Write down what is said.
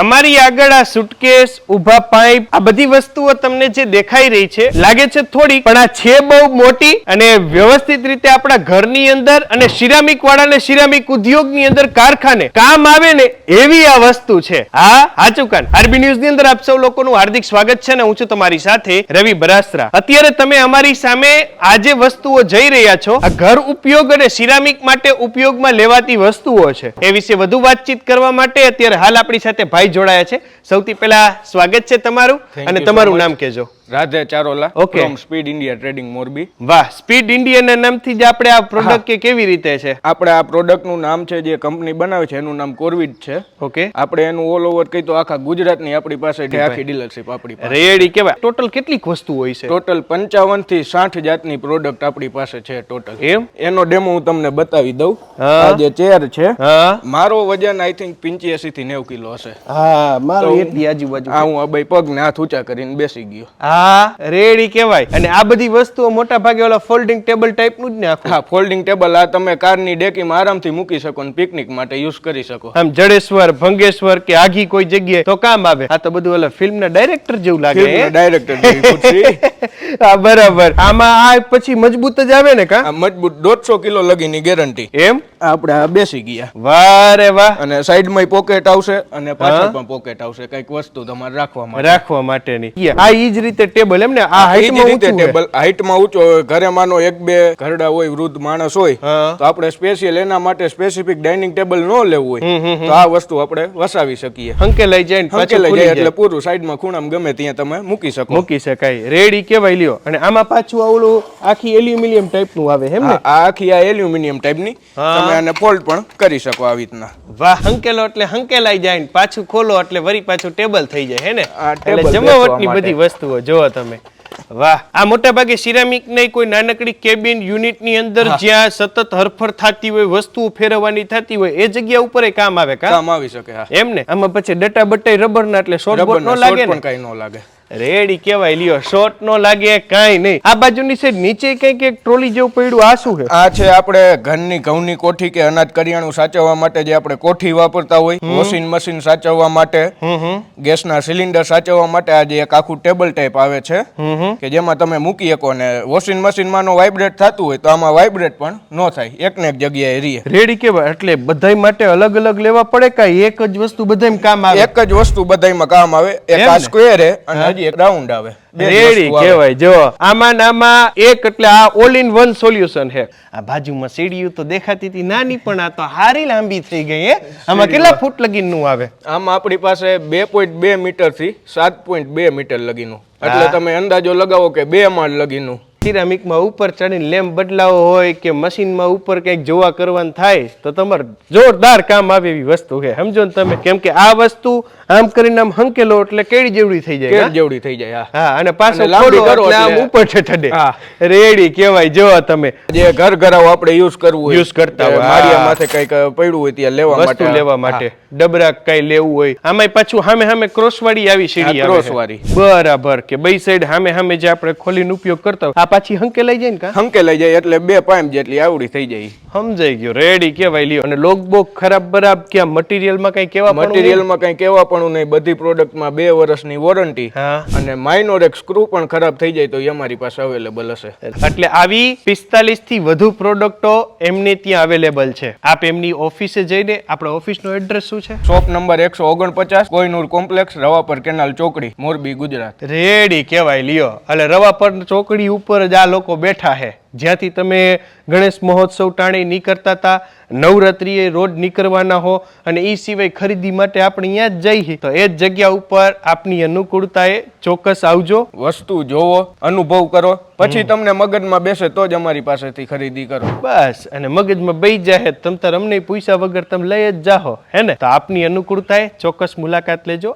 અમારી આગળ આ સુટકેસ, ઊભા પાઇપ, આ બધી વસ્તુઓ તમને જે દેખાઈ રહી છે લાગે છે થોડી, પણ આ છે બહુ મોટી અને વ્યવસ્થિત રીતે આપણા ઘરની અંદર અને સિરામિક વાળાને સિરામિક ઉદ્યોગની અંદર કારખાને કામ આવે ને એવી આ વસ્તુ છે. હા સાચું કાન. આરબી ન્યૂઝ ની અંદર આપ સૌ લોકોનું હાર્દિક સ્વાગત છે ને હું છું તમારી સાથે રવિ બરાસ્ત્રા. અત્યારે તમે અમારી સામે આ જે વસ્તુઓ જઈ રહ્યા છો આ ઘર ઉપયોગ અને સિરામિક માટે ઉપયોગમાં લેવાતી વસ્તુઓ છે. એ વિશે વધુ વાતચીત કરવા માટે અત્યારે હાલ આપણી સાથે ભાઈ જોડાયા છે. સૌથી પહેલા સ્વાગત છે તમારું અને તમારું નામ કહેજો. Radhe Charola Okay. From speed India trading Morbi. વાહ, સ્પીડ ઇન્ડિયા ના નામથી જ આપણે આ પ્રોડક્ટ કે કેવી રીતે છે? આપણે આ પ્રોડક્ટ નું નામ છે જે કંપની બનાવે છે એનું નામ કોરવિડ છે. ઓકે, આપણે એનું ઓલ ઓવર કહી તો આખા ગુજરાતની આપણી પાસે છે આખી ડીલરશીપ આપણી પાસે. રેડી કેવાય. ટોટલ કેટલીક વસ્તુ હોય છે? ટોટલ 55 થી 60 જાતની પ્રોડક્ટ આપણી પાસે છે ટોટલ. એમ? એનો ડેમો હું તમને બતાવી દઉં. હા. આ જે ચેર છે હા મારો વજન આઈ થિંક 85 થી 90 કિલો હશે. હા, મારો એટલી આજુબાજુ. આ હું આ બે પગ ને હાથ ઊંચા કરીને બેસી ગયો. હા રેડી કેવાય. અને આ બધી વસ્તુઓ મોટા ભાગે ઓલા ફોલ્ડિંગ ટેબલ ટાઈપ નું જ ને આખું? હા, ફોલ્ડિંગ ટેબલ આ તમે કારની ડેકીમાં આરામથી મૂકી શકો અને પિકનિક માટે યુઝ કરી શકો. આમ જડેશ્વર, ભંગેશ્વર કે આઘી કોઈ જગ્યાએ તો કામ આવે. આ તો બધું ઓલા ફિલ્મ ના ડાયરેક્ટર જેવું લાગે. ડાયરેક્ટર જેવી ખુરશી. હા બરાબર. આમાં આ પછી મજબૂત જ આવે ને કા? આ મજબૂત 150 કિલો લગીની ગેરંટી. એમ? આપણે આ બેસી ગયા. વાહ રે વાહ. અને સાઈડમાં પોકેટ આવશે અને પાછળ પણ પોકેટ આવશે કઈક વસ્તુ તમારે રાખવા માટેની. આ ઈ જ રીતે ટેબલ એમ ને? આ હાઈટમાં ઊંચું છે? ટેબલ હાઈટમાં ઊંચો હોય. ઘરે માનો એક બે ઘરડા હોય, વૃદ્ધ માણસ હોય હા. તો આપણે સ્પેશિયલ એના માટે સ્પેસિફિક ડાઇનિંગ ટેબલ ન લેવું હોય તો આ વસ્તુ આપણે વસાવી શકીએ. હંકેલાઈ જાય ને પાછું હંકેલાઈ ખુલી જાય જાય. એટલે પૂરું સાઈડમાં ખૂણામાં ગમે ત્યાં તમે મૂકી શકો. મૂકી શકાય. રેડી કેવાય લ્યો. અને આમાં પાછું આ ઓલું આખી એલ્યુમિનિયમ ટાઈપ નું આવે એમ ને? આ આખી આ એલ્યુમિનિયમ ટાઈપની તમે આને ફોલ્ડ પણ કરી શકો આવી રીતના. વાહ, હંકેલો એટલે હંકેલાઈ જાય ને પાછું ખોલો એટલે વરી પાછું ટેબલ થઈ જાય હે ને? આ એટલે ટેબલ જમાવટની બેસવા બધી વસ્તુઓ જોવો તમે. વાહ. આ મોટા ભાગે સિરામિક નહીં કોઈ નાનકડી કેબિન યુનિટ ની અંદર જ્યાં સતત હરફર થતી હોય, વસ્તુઓ ફેરવવાની થતી હોય એ જગ્યા ઉપર કામ આવે કા? કામ આવી શકે. હા, એમ ને? આમાં પછી ડટા બટ્ટાઈ રબર ના એટલે શોર્ટ બોટ નો લાગે ને? પણ કઈ ન લાગે. રેડી કેવાય લ્યો. શોર્ટ નો લાગે કાઈ નહીં. આ બાજુની સાઈડ નીચે કઈક એક ટ્રોલી જેવું પડ્યું, આ શું છે? આ છે આપણે ઘરની ઘઉંની કોઠી કે અનાજ કરિયાણું સાચવવા માટે જે આપણે કોઠી વાપરતા હોય, વોશિંગ મશીન સાચવવા માટે, ગેસના સિલિન્ડર સાચવવા માટે આ જે એક આખું ટેબલ ટાઈપ આવે છે કે જેમાં તમે મૂકી શકો ને વોશિંગ મશીન માં નો વાઇબ્રેટ થતું હોય તો આમાં વાઇબ્રેટ પણ ન થાય, એક ને એક જગ્યાએ રહે. રેડી કેવાય. એટલે બધાય માટે અલગ અલગ લેવા પડે કે એક જ વસ્તુ બધાયમાં કામ આવે? એક જ વસ્તુ બધાયમાં કામ આવે. એક આ સ્ક્વેર હે અને હજી એક રાઉન્ડ આવે. રેડી કેવાય. જો આમાં નામાં એક એટલે આ ઓલ ઇન વન સોલ્યુશન છે. આ બાજુમાં સીડીયું તો દેખાતી હતી નાની પણ આ તો હારી લાંબી થઈ ગઈ હે. આમાં કેટલા ફૂટ લગીનનું આવે? આમાં આપણી પાસે 2.2 મીટર થી 7.2 મીટર લગીનું. એટલે તમે અંદાજો લગાવો કે 2 માળ લગીનું. સિરામિકમાં ઉપર ચડીને લેમ્પ બદલાવો હોય કે મશીનમાં ઉપર કંઈક જોવા કરવાનું થાય તો તમારે જોરદાર કામ આવે એવી વસ્તુ છે. સમજો ને તમે? કેમ કે આ વસ્તુ આમ કરીને આમ હંકેલો એટલે કેડી જેવડી થઈ જાય. કેડ જેવડી થઈ જાય. હા, અને પાછો લાંબી ખોલો કરો એટલે આમ એટલે ઉપર ઠડે. હા. રેડી કેવાય. જો તમે જે ઘર ઘરાવ આપણે યુઝ કરવું હોય, યુઝ કરતા હોય, માળિયા માથે કઈક પડ્યું હોય ત્યાં લેવા માટે, વસ્તુ લેવા માટે, ડબરા કઈ લેવું હોય, આમાં પાછું સામે સામે ક્રોસ વાળી આવી સીડી આવે ક્રોસ છે. વાળી. બરાબર. કે બે સાઈડ સામે સામે જે આપણે ખોલીને ઉપયોગ કરતા હોય આ પાછી હંકેલાઈ જાય ને કા? હંકેલાઈ જાય એટલે 2 પાઇપ જેટલી આવડી થઈ જાય. સમજાઈ ગયો. રેડી કેવાય લ્યો. અને લોક બોક ખરાબ બરાબ કે મટીરિયલમાં કઈ કેવા મટીરિયલમાં કઈ કેવા પણ નહીં. બધી પ્રોડક્ટમાં 2 વર્ષની વોરંટી હા. અને માઇનોર એક સ્ક્રૂ પણ ખરાબ થઈ જાય તો એ અમારી પાસે અવેલેબલ હશે. એટલે આવી 45 થી વધુ પ્રોડક્ટો એમને ત્યાં અવેલેબલ છે. આપ એમની ઓફિસે જઈને આપણા ઓફિસનો એડ્રેસ શું છે? Shop number 149 Kohinoor complex, Ravapar canal ચોકડી, મોરબી, ગુજરાત. રેડી કેવાય લ્યો. એટલે રવાપર ચોકડી ઉપર જ આ લોકો બેઠા છે જ્યાંથી તમે ગણેશ મહોત્સવ ટાણે નીકળતા હતા, નવરાત્રીએ રોજ નીકળવાના હો અને એ સિવાય ખરીદી માટે આપણે અહીંયા જ જઈએ તો એ જ જગ્યા ઉપર આપની અનુકૂળતાએ ચોક્કસ આવજો, વસ્તુ જોવો, અનુભવ કરો, પછી તમને મગજમાં બેસે તો જ અમારી પાસેથી ખરીદી કરો. બસ. અને મગજમાં બેસી જાય તમ તાર અમને પૈસા વગર તમે લઈ જ જાહો હે ને? તો આપની અનુકૂળતાએ ચોક્કસ મુલાકાત લેજો.